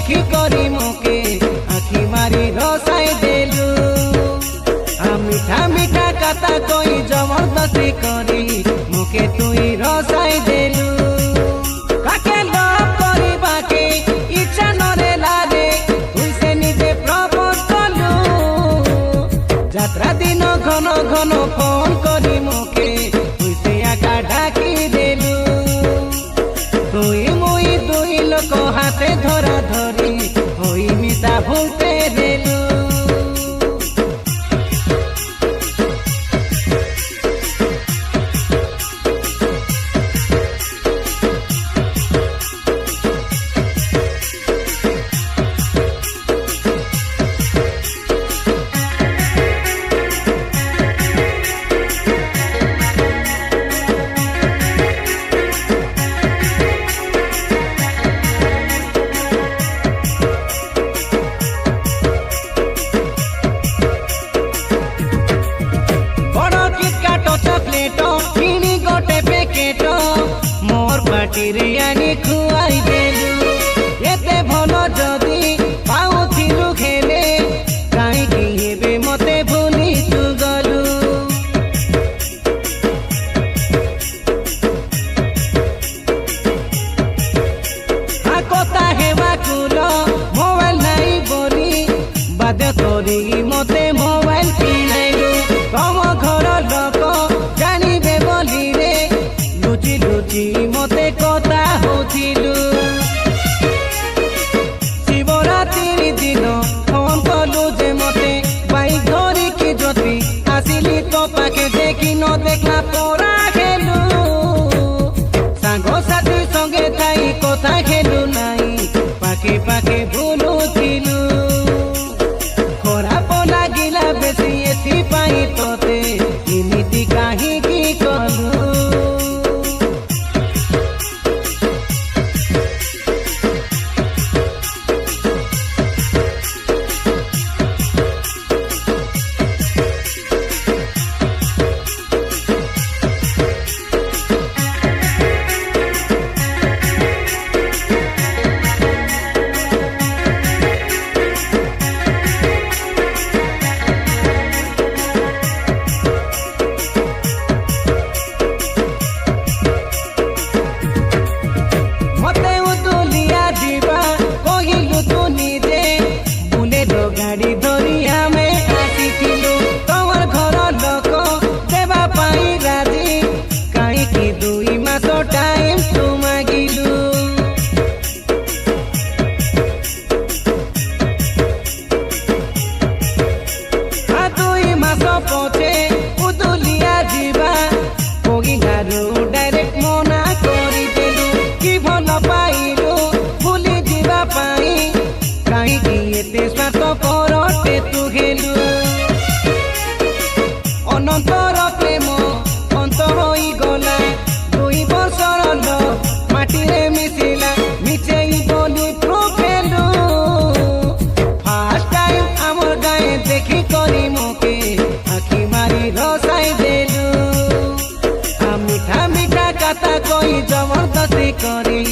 देखी करी मोके आखी मारी रसाई देलू। मीठा मीठा कथा कोई जबरदस्ती करी मोके तुई रसाई देलू। काके लव करिबा के इच्छा नरे लागे तुई से निजे प्रपोज कलू। यात्रा दिन घन घन फोन करी मोके तुई से आका ढाकी देलू। तुई मुई दुई लोक हाथे धरा धरी होई मिसा भूलते देलू। मोर पार्टी आनी खुआई देलू। एते भल जदि पाउथिलु खेले काईकि हेबे मते भूली तू गलू। कथा हेबा कुल मोबाइल नाई बोली बाध्य करी मते मोबाइल किनाइलु। तम घर लोक जानिबे बोली रे लुचि लुचि मते कथा होथिलु। शिवरात्रि दिन फोन कलु जे मते बाइक धरी कि ज्योति आसिली तो पाखे देखी न देखला परा खेलु। सांग साथी संगे थाई कथा खेलु नाई पाखे पाखे भूलुथिलु। खराब लागिला बेसी एथिपाई तोते इमिति काहीकि कलु। गाड़ी धरिया में आसिथिलु तमर घर लोक देवा पाई राजी काईकि 2 मास टाइम तू मागिलु। आ 2 मास पछे उदुलिया जीवा कोगी गारू डायरेक्ट मना करी देलु। कि भल पाइलु भूली जीवा पाई काईकि एते स्वार्थ परटे तू गेलु। अनंतर प्रेम अंत होई गला 2 वर्षर लव माटी रे मिसिला मिचेई बोली प्रोफेलु। फास्ट टाइम आमर गाए देखी करी मोके आखी मारी रसाई देलु। मीठा मीठा कथा कोई जबरदस्ती करी